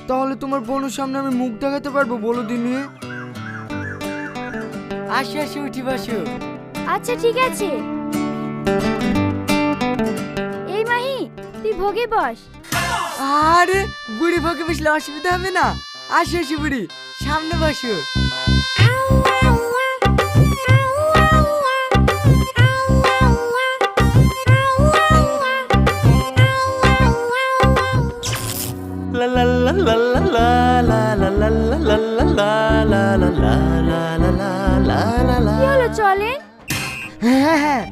তাহলে তোমার বোনের সামনে আমি মুখ দেখাতে পারবো বলো দিনি? আসো আসো উঠি বসো। আচ্ছা ঠিক আছে। এই মাহি, তুই ভোগে বস। আরে বুড়ি ভোগে বসলে অসুবিধা হবে না। আসো আসো বুড়ি, সামনে বসো। La la la la la la la la la la la la la la la la la la la la কি হলো চলেন? হ্যাঁ হ্যাঁ